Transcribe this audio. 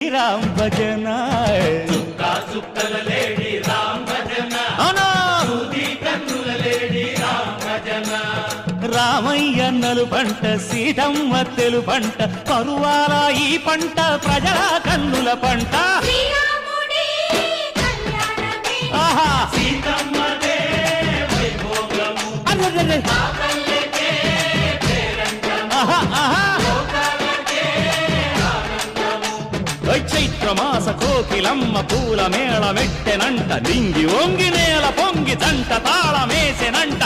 రామ భజన లేడి రామ భజన లేడి రామ భజన రామయ్యన్నలు పంట సీతమ్మ తెలు పంట పరువాల ఈ పంట ప్రజల కన్నుల పంట ఆహా సీతమ్మదే వైభోగము చైత్రమాస కోకిలమ్మ పూల మేళ మెట్టెనంట దింగి ఒంగి నేల పొంగి జంట తాళమేసెనంట